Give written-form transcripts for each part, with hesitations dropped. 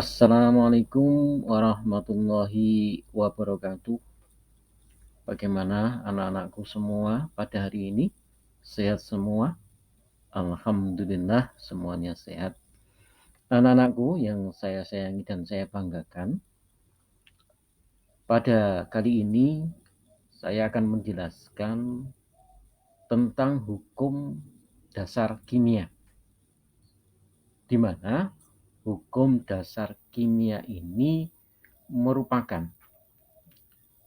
Assalamualaikum warahmatullahi wabarakatuh. Bagaimana anak-anakku semua pada hari ini? Sehat semua? Alhamdulillah semuanya sehat. Anak-anakku yang saya sayangi dan saya banggakan, pada kali ini saya akan menjelaskan tentang hukum dasar kimia, di mana hukum dasar kimia ini merupakan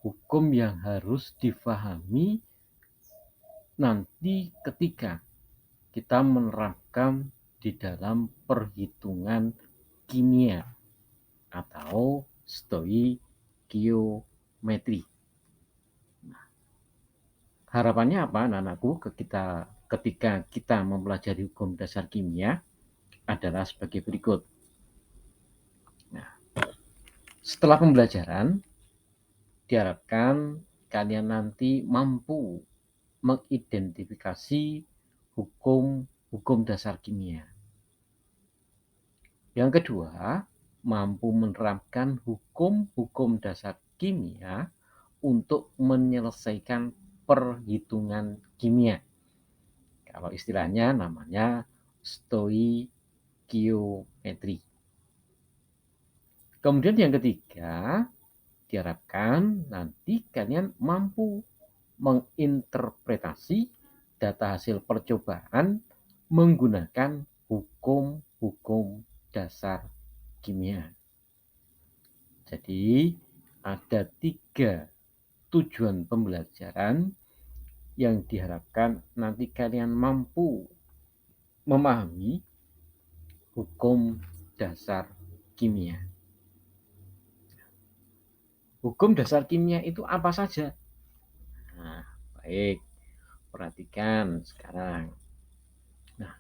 hukum yang harus difahami nanti ketika kita menerapkan di dalam perhitungan kimia atau stoikiometri. Harapannya apa anak-anakku ketika kita mempelajari hukum dasar kimia adalah sebagai berikut. Nah, setelah pembelajaran, diharapkan kalian nanti mampu mengidentifikasi hukum dasar kimia. Yang kedua, mampu menerapkan hukum dasar kimia untuk menyelesaikan perhitungan kimia. Kalau istilahnya namanya stoikiometri. Kemudian yang ketiga, diharapkan nanti kalian mampu menginterpretasi data hasil percobaan menggunakan hukum dasar kimia. Jadi ada 3 tujuan pembelajaran yang diharapkan nanti kalian mampu memahami hukum dasar kimia. Hukum dasar kimia itu apa saja? Nah, baik, perhatikan sekarang. Nah,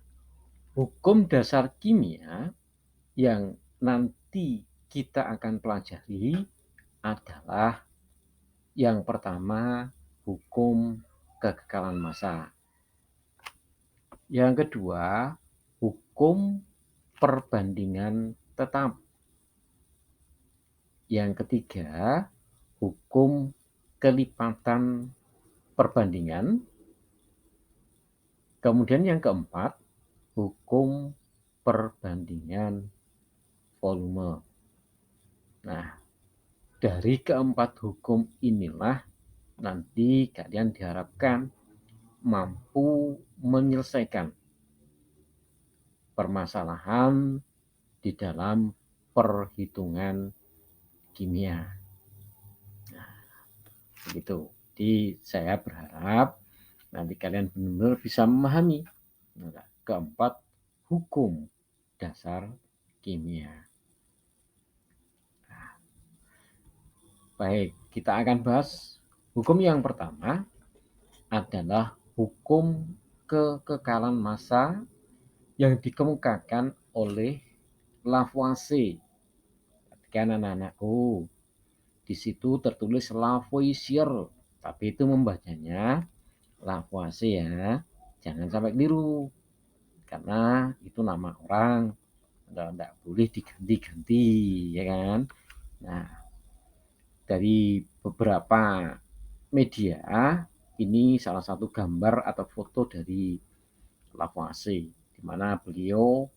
hukum dasar kimia yang nanti kita akan pelajari adalah yang pertama, hukum kekekalan massa. Yang kedua, hukum perbandingan tetap. Yang ketiga, hukum kelipatan perbandingan. Kemudian yang keempat, hukum perbandingan volume. Nah, dari keempat hukum inilah nanti kalian diharapkan mampu menyelesaikan permasalahan di dalam perhitungan kimia. Nah, begitu. Jadi saya berharap nanti kalian benar-benar bisa memahami keempat hukum dasar kimia. Nah, baik, kita akan bahas hukum yang pertama adalah hukum kekekalan massa yang dikemukakan oleh Lavoisier. Perhatikan anak-anakku, di situ tertulis Lavoisier, tapi itu membacanya Lavoisier ya. Jangan sampai keliru, karena itu nama orang, tidak boleh diganti-ganti, ya kan? Nah, dari beberapa media, ini salah satu gambar atau foto dari Lavoisier, di mana beliau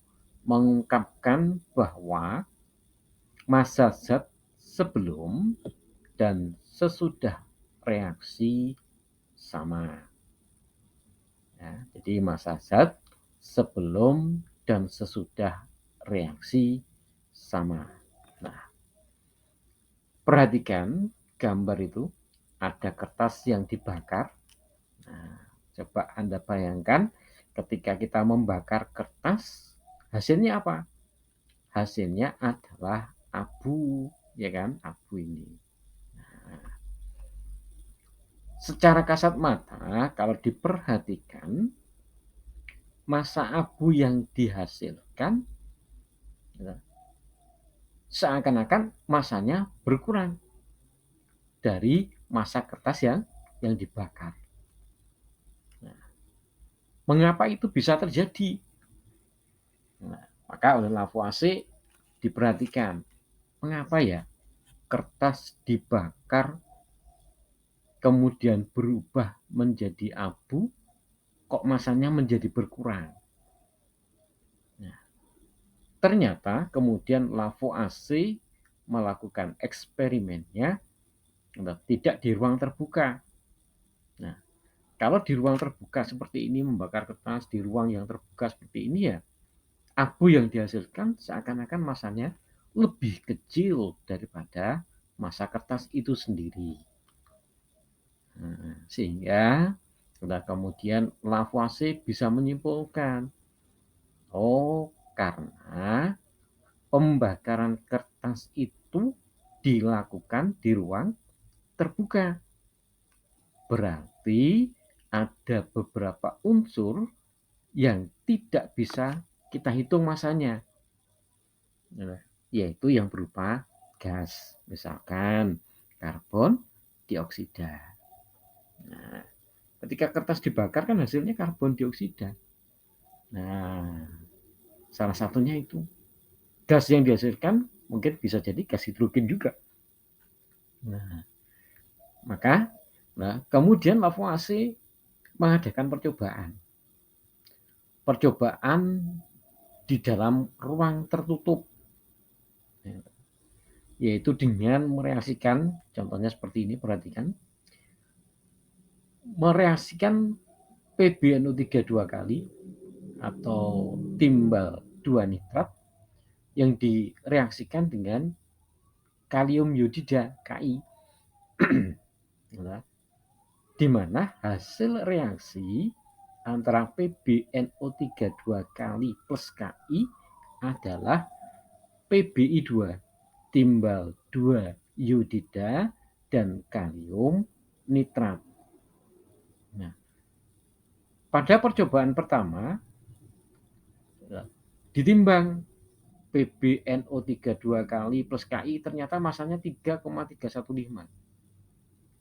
mengungkapkan bahwa massa zat sebelum dan sesudah reaksi sama. Ya, jadi massa zat sebelum dan sesudah reaksi sama. Nah, perhatikan gambar itu, ada kertas yang dibakar. Nah, coba Anda bayangkan ketika kita membakar kertas, hasilnya apa? Hasilnya adalah abu, ya kan? Abu ini. Nah, secara kasat mata, kalau diperhatikan, massa abu yang dihasilkan seakan-akan massanya berkurang dari massa kertas yang dibakar. Nah, mengapa itu bisa terjadi? Nah, maka oleh Lavoisier diperhatikan, mengapa ya kertas dibakar kemudian berubah menjadi abu, kok masanya menjadi berkurang. Nah, ternyata kemudian Lavoisier melakukan eksperimennya tidak di ruang terbuka. Nah, kalau di ruang terbuka seperti ini, membakar kertas di ruang yang terbuka seperti ini ya, abu yang dihasilkan seakan-akan masanya lebih kecil daripada massa kertas itu sendiri. Nah, sehingga kemudian Lavoisier bisa menyimpulkan, oh karena pembakaran kertas itu dilakukan di ruang terbuka. Berarti ada beberapa unsur yang tidak bisa kita hitung masanya, yaitu yang berupa gas, misalkan karbon dioksida. Nah, ketika kertas dibakar kan hasilnya karbon dioksida. Nah, salah satunya itu. Gas yang dihasilkan mungkin bisa jadi gas hidrogen juga. Nah, maka kemudian Lavoisier mengadakan percobaan. Percobaan di dalam ruang tertutup, yaitu dengan mereaksikan, contohnya seperti ini, perhatikan, mereaksikan PbNO3 2 kali atau timbal 2 nitrat yang direaksikan dengan kalium iodida Ki, di mana hasil reaksi antara PbNO3 2 kali plus Ki adalah Pbi2 timbal 2 iodida dan kalium nitrat. Nah, pada percobaan pertama ditimbang PbNO3 2 kali plus Ki, ternyata masanya 3,315.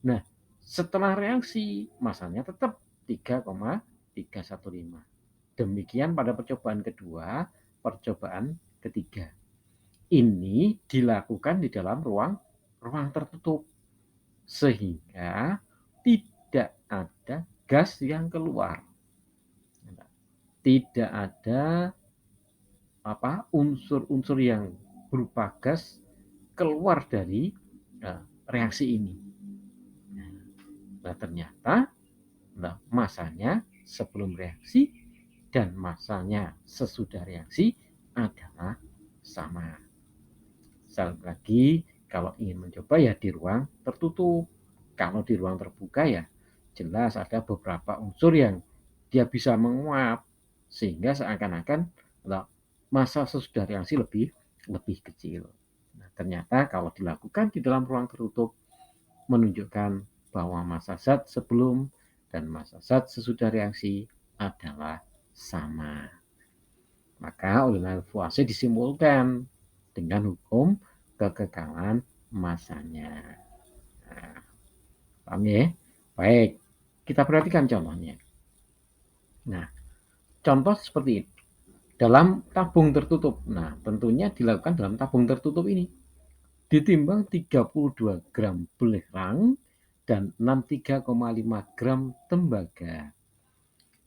Nah, setelah reaksi masanya tetap 3,315. Demikian pada percobaan kedua, percobaan ketiga. Ini dilakukan di dalam ruang tertutup, sehingga tidak ada gas yang keluar, tidak ada unsur-unsur yang berupa gas keluar dari reaksi ini. Nah, ternyata masanya sebelum reaksi dan masanya sesudah reaksi adalah sama. Sekali lagi, kalau ingin mencoba ya di ruang tertutup. Kalau di ruang terbuka ya jelas ada beberapa unsur yang dia bisa menguap, sehingga seakan-akan massa sesudah reaksi lebih kecil. Nah, ternyata kalau dilakukan di dalam ruang tertutup menunjukkan bahwa massa zat sebelum dan massa zat sesudah reaksi adalah sama. Maka oleh Lavoisier disimpulkan dengan hukum kekekalan massanya. Nah, paham ya? Baik, kita perhatikan contohnya. Nah, contoh seperti ini. Dalam tabung tertutup. Nah, tentunya dilakukan dalam tabung tertutup ini. Ditimbang 32 gram belerang dan 63,5 gram tembaga.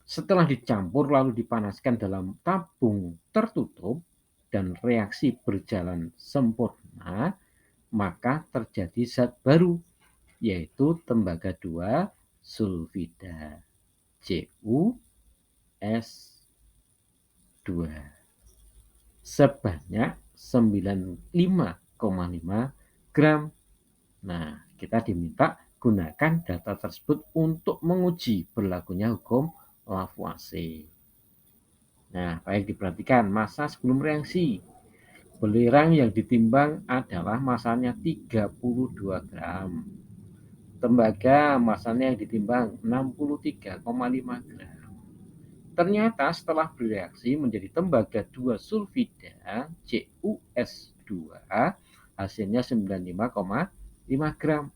Setelah dicampur lalu dipanaskan dalam tabung tertutup dan reaksi berjalan sempurna, maka terjadi zat baru, yaitu tembaga 2 sulfida CuS2 sebanyak 95,5 gram. Nah, kita diminta gunakan data tersebut untuk menguji berlakunya hukum Lavoisier. Nah, baik diperhatikan massa sebelum reaksi. Belerang yang ditimbang adalah massanya 32 gram. Tembaga masanya yang ditimbang 63,5 gram. Ternyata setelah bereaksi menjadi tembaga 2 sulfida CuS2 hasilnya 95,5 gram.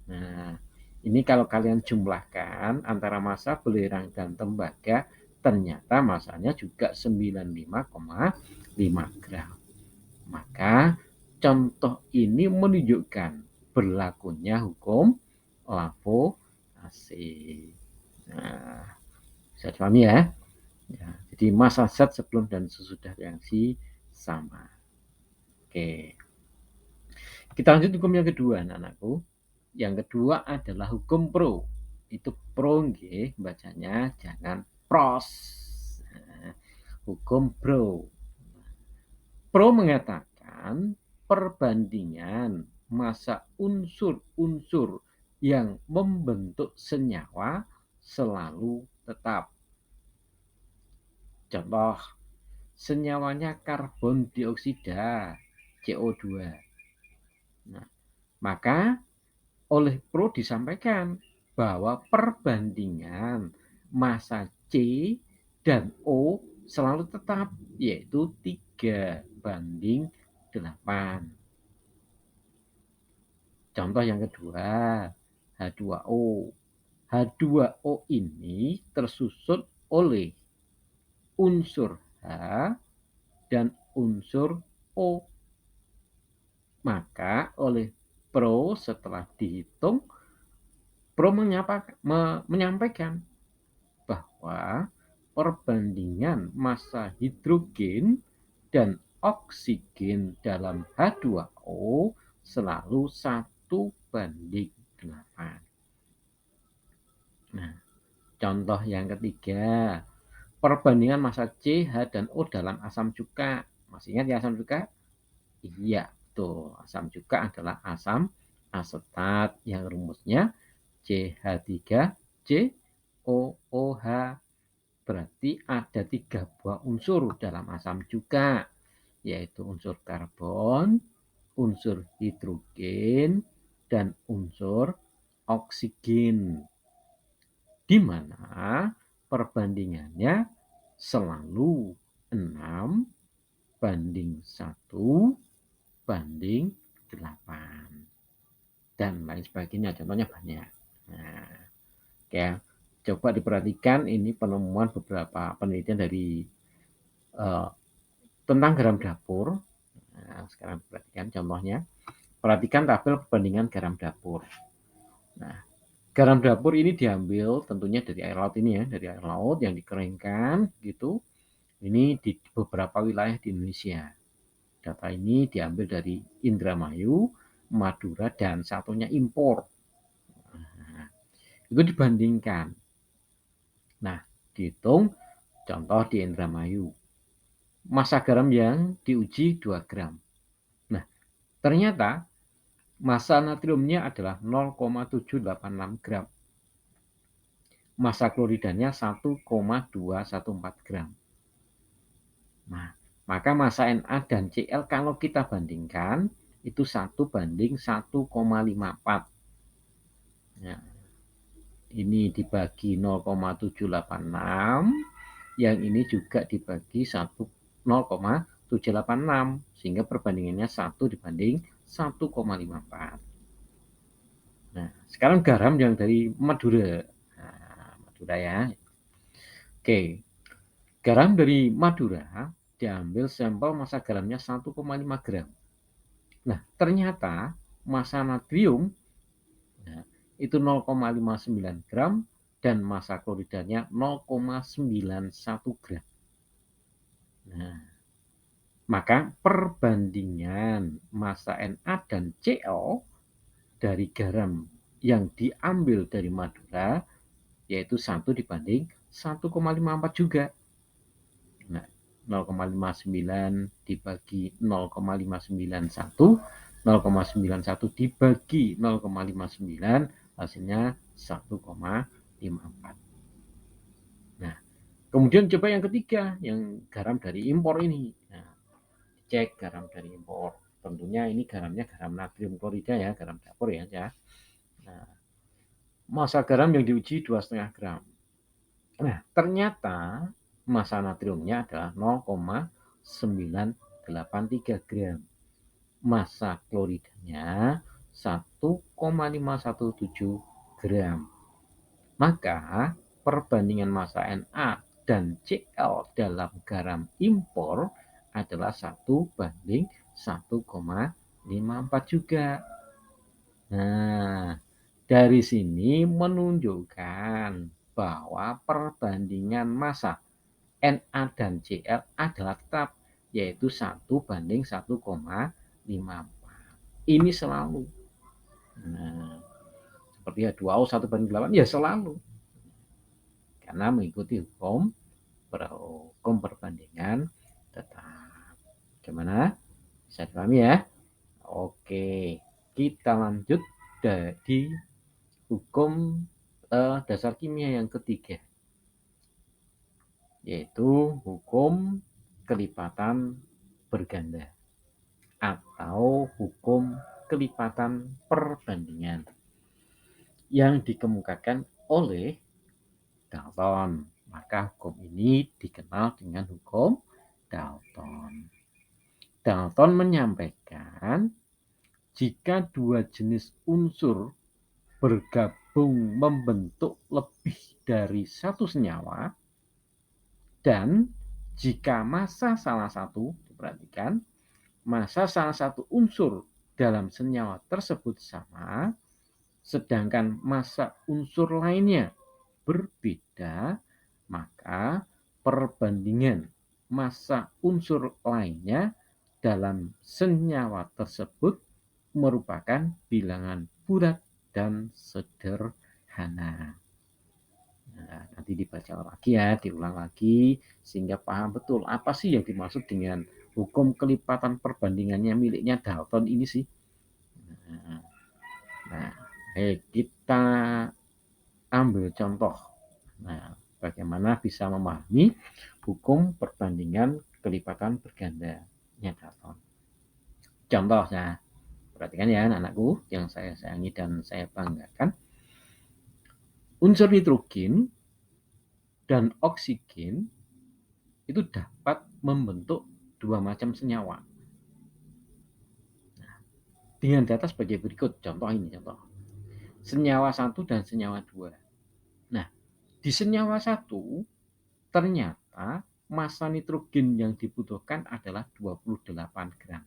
Nah, ini kalau kalian jumlahkan antara massa belerang dan tembaga, ternyata massanya juga 95,5 gram. contoh ini menunjukkan berlakunya hukum Lavoisier. Nah, bisa dipahami ya. Ya, jadi massa zat sebelum dan sesudah reaksi sama. Oke. Kita lanjut hukum yang kedua, anak-anakku. Yang kedua adalah hukum pro. Itu pro nggih, bacanya jangan pros. Nah, hukum pro. Pro mengatakan perbandingan massa unsur-unsur yang membentuk senyawa selalu tetap. Contoh, senyawanya karbon dioksida, CO2. Nah, maka oleh Pro disampaikan bahwa perbandingan massa C dan O selalu tetap, yaitu 3:8. Contoh yang kedua, H2O. H2O ini tersusun oleh unsur H dan unsur O. Maka oleh Pro setelah dihitung, Pro menyampaikan bahwa perbandingan massa hidrogen dan oksigen dalam H2O selalu 1:8. Nah, contoh yang ketiga, perbandingan massa C, H, dan O dalam asam cuka. Masih ingat ya asam cuka? Iya, betul. Asam cuka adalah asam asetat yang rumusnya CH3COOH. Berarti ada 3 buah unsur dalam asam cuka, yaitu unsur karbon, unsur hidrogen, dan unsur oksigen. Di mana perbandingannya selalu 6:1:8 dan lain sebagainya, contohnya banyak. Nah, oke, coba diperhatikan ini penemuan beberapa penelitian dari tentang garam dapur. Nah, sekarang perhatikan contohnya. Perhatikan tabel perbandingan garam dapur. Nah, garam dapur ini diambil tentunya dari air laut ini ya, dari air laut yang dikeringkan gitu. Ini di beberapa wilayah di Indonesia. Data ini diambil dari Indramayu, Madura, dan satunya impor. Nah, itu dibandingkan. Nah, dihitung contoh di Indramayu. Massa garam yang diuji 2 gram. Nah, ternyata massa natriumnya adalah 0,786 gram. Massa kloridanya 1,214 gram. Nah, maka massa Na dan Cl kalau kita bandingkan itu 1:1,54. Nah, ini dibagi 0,786, yang ini juga dibagi 0,786, sehingga perbandingannya 1:1,54. Nah, sekarang garam yang dari Madura. Nah, Madura ya. Oke, garam dari Madura diambil sampel massa garamnya 1,5 gram. Nah, ternyata massa natrium itu 0,59 gram dan massa kloridanya 0,91 gram. Nah, maka perbandingan massa Na dan Cl dari garam yang diambil dari Madura yaitu 1:1,54 juga. Nah, 0,59 dibagi 0,591, 0,91 dibagi 0,59, hasilnya 1,54. Nah, kemudian coba yang ketiga, yang garam dari impor ini. Nah, cek garam dari impor. Tentunya ini garamnya garam natrium klorida ya, garam dapur ya. Nah, massa garam yang diuji 2,5 gram. Nah, ternyata massa natriumnya adalah 0,983 gram. Massa kloridanya 1,517 gram. Maka perbandingan massa Na dan Cl dalam garam impor adalah 1:1,54. 54 juga. Nah, dari sini menunjukkan bahwa perbandingan massa Na dan Cl adalah tetap, yaitu 1:1,54. Ini selalu. Nah, seperti ya 2O 1:8 ya selalu. Karena mengikuti hukum perbandingan tetap. Gimana? Bisa dipahami ya? Oke, kita lanjut dari hukum dasar kimia yang ketiga, yaitu hukum kelipatan berganda atau hukum kelipatan perbandingan yang dikemukakan oleh Dalton. Maka hukum ini dikenal dengan hukum Dalton. Dalton menyampaikan jika dua jenis unsur bergabung membentuk lebih dari satu senyawa, dan jika massa salah satu, diperhatikan, massa salah satu unsur dalam senyawa tersebut sama, sedangkan massa unsur lainnya berbeda, maka perbandingan massa unsur lainnya dalam senyawa tersebut merupakan bilangan bulat dan sederhana. Nah, nanti dibaca lagi ya, diulang lagi sehingga paham betul apa sih yang dimaksud dengan hukum kelipatan perbandingannya miliknya Dalton ini sih. Nah, kita ambil contoh. Nah, bagaimana bisa memahami hukum perbandingan kelipatan bergandanya Dalton. Contohnya, perhatikan ya anak-anakku yang saya sayangi dan saya banggakan. Unsur nitrogen dan oksigen itu dapat membentuk dua macam senyawa. Nah, dengan data sebagai berikut. Contoh ini, contoh. Senyawa 1 dan senyawa 2. Nah, di senyawa 1 ternyata massa nitrogen yang dibutuhkan adalah 28 gram.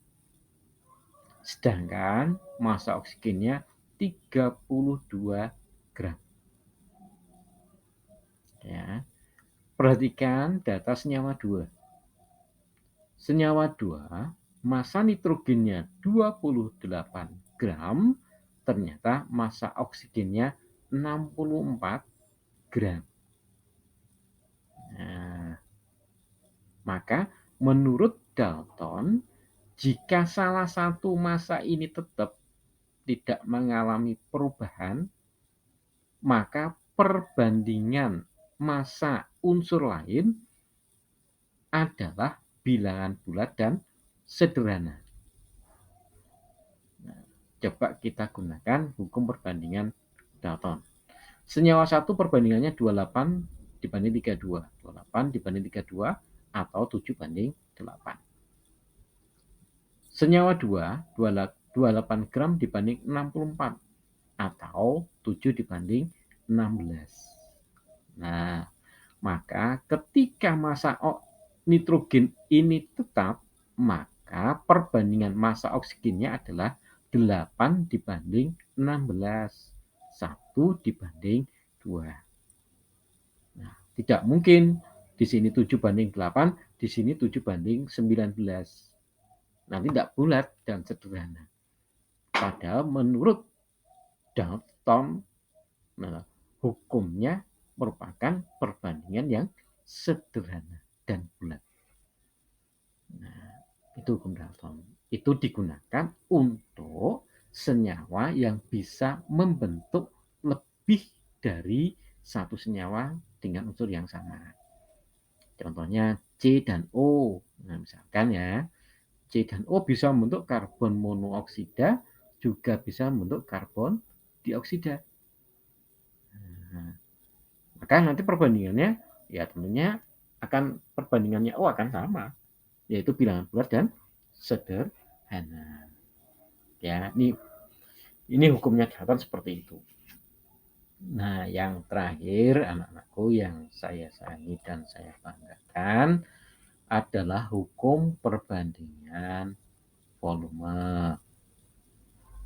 Sedangkan massa oksigennya 32 gram. Ya. Perhatikan data senyawa 2. Senyawa 2, massa nitrogennya 28 gram, ternyata massa oksigennya 64 gram. Nah, maka menurut Dalton, jika salah satu massa ini tetap tidak mengalami perubahan, maka perbandingan massa unsur lain adalah bilangan bulat dan sederhana. Nah, coba kita gunakan hukum perbandingan Dalton. Senyawa 1 perbandingannya 28 dibanding 32. 28 dibanding 32 atau 7 banding 8. Senyawa 2, 28 gram dibanding 64 atau 7 dibanding 16. Nah, maka ketika massa nitrogen ini tetap, maka perbandingan massa oksigennya adalah 8 dibanding 16. 1 dibanding 2. Nah, tidak mungkin di sini 7 banding 8, di sini 7 banding 19. Nanti tidak bulat dan sederhana. Padahal menurut Dalton, nah, hukumnya merupakan perbandingan yang sederhana dan bulat. Nah, itu hukum Dalton. Itu digunakan untuk senyawa yang bisa membentuk lebih dari satu senyawa dengan unsur yang sama. Contohnya C dan O. Nah, misalkan ya, C dan O bisa membentuk karbon monooksida, juga bisa membentuk karbon dioksida. Nah, maka nanti perbandingannya ya tentunya akan perbandingannya O akan sama, yaitu bilangan bulat dan sederhana. Ya, ini hukumnya Dalton seperti itu. Nah, yang terakhir anak-anakku yang saya sayangi dan saya banggakan adalah hukum perbandingan volume.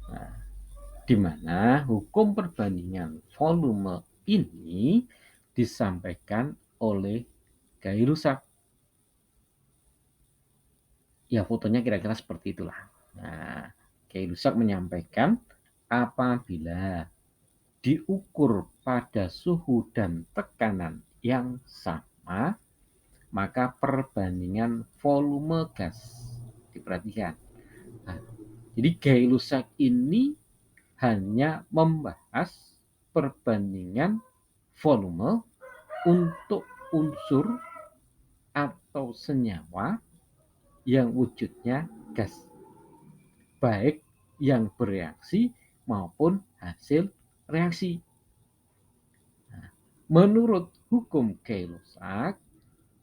Nah, di mana hukum perbandingan volume ini disampaikan oleh Gay-Lussac. Ya, fotonya kira-kira seperti itulah. Nah, Gay-Lussac menyampaikan apabila diukur pada suhu dan tekanan yang sama, maka perbandingan volume gas diperhatikan. Nah, jadi Gay-Lussac ini hanya membahas perbandingan volume untuk unsur atau senyawa yang wujudnya gas, baik yang bereaksi maupun hasil reaksi. Nah, menurut hukum Gay-Lussac,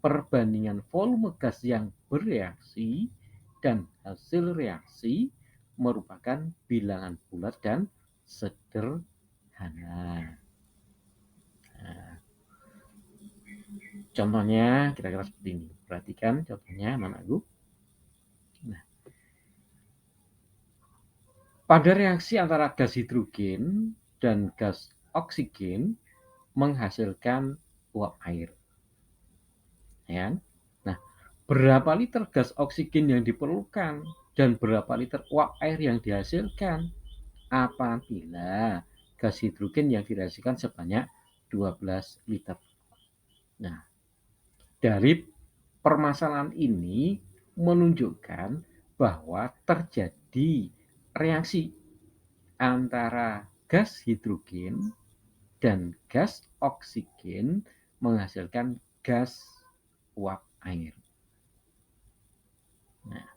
perbandingan volume gas yang bereaksi dan hasil reaksi merupakan bilangan bulat dan sederhana. Nah, contohnya kira-kira seperti ini. Perhatikan contohnya, anak-anakku. Nah, pada reaksi antara gas hidrogen dan gas oksigen menghasilkan uap air. Ya. Nah, berapa liter gas oksigen yang diperlukan dan berapa liter uap air yang dihasilkan apabila gas hidrogen yang dihasilkan sebanyak 12 liter. Nah, dari permasalahan ini menunjukkan bahwa terjadi reaksi antara gas hidrogen dan gas oksigen menghasilkan gas uap air. Nah,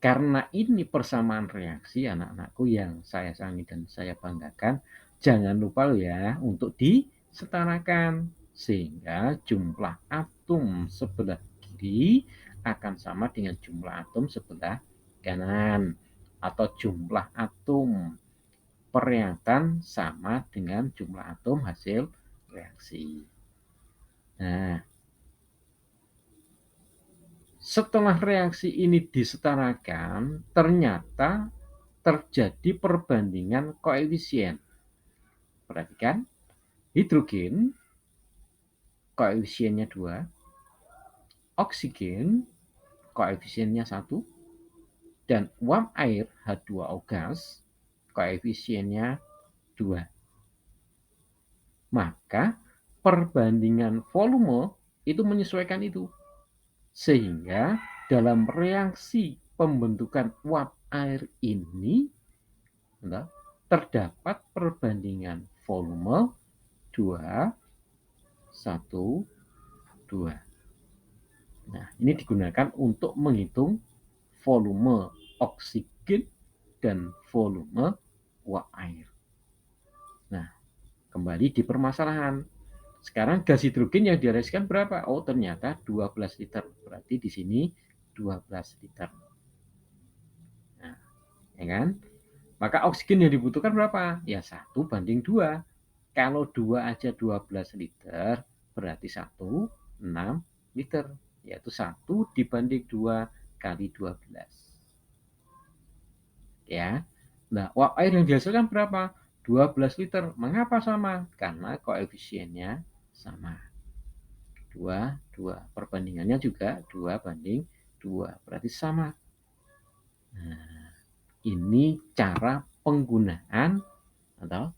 karena ini persamaan reaksi anak-anakku yang saya sayangi dan saya banggakan, jangan lupa ya untuk disetarakan sehingga jumlah atom sebelah kiri akan sama dengan jumlah atom sebelah kanan, atau jumlah atom pereaktan sama dengan jumlah atom hasil reaksi. Nah, setelah reaksi ini disetarakan, ternyata terjadi perbandingan koefisien. Perhatikan, hidrogen koefisiennya 2, oksigen koefisiennya 1, dan uap air H2O gas koefisiennya 2. Maka perbandingan volume itu menyesuaikan itu. Sehingga dalam reaksi pembentukan uap air ini terdapat perbandingan volume 2, 1, 2. Nah, ini digunakan untuk menghitung volume oksigen dan volume uap air. Nah, kembali di permasalahan. Sekarang gas hidrogen yang direaksikan berapa? Oh, ternyata 12 liter. Berarti di sini 12 liter. Nah, ya kan? Maka oksigen yang dibutuhkan berapa? Ya 1:2. Kalau 2 aja 12 liter, berarti 1, 6 liter. Yaitu 1:2 kali 12. Ya. Nah, uap air yang dihasilkan berapa? 12 liter. Mengapa sama? Karena koefisiennya sama. 2, 2. Perbandingannya juga 2:2. Berarti sama. Nah, ini cara penggunaan atau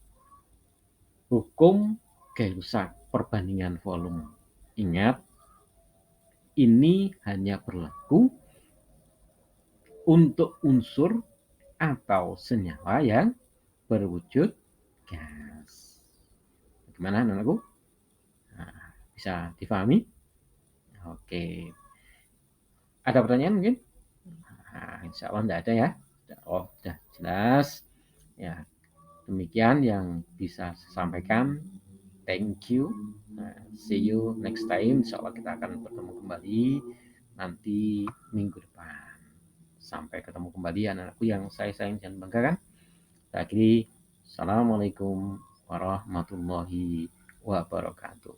hukum Gay-Lussac perbandingan volume. Ingat, ini hanya berlaku untuk unsur atau senyawa yang berwujud gas. Gimana anakku? Nah, bisa difahami? Oke. Ada pertanyaan mungkin? Nah, insya Allah tidak ada ya. Oh, sudah jelas. Ya, demikian yang bisa saya sampaikan. Thank you. See you next time. Insya Allah kita akan bertemu kembali nanti minggu depan. Sampai ketemu kembali anak-anakku yang saya sayang dan banggakan. Akhiri, assalamualaikum warahmatullahi wabarakatuh.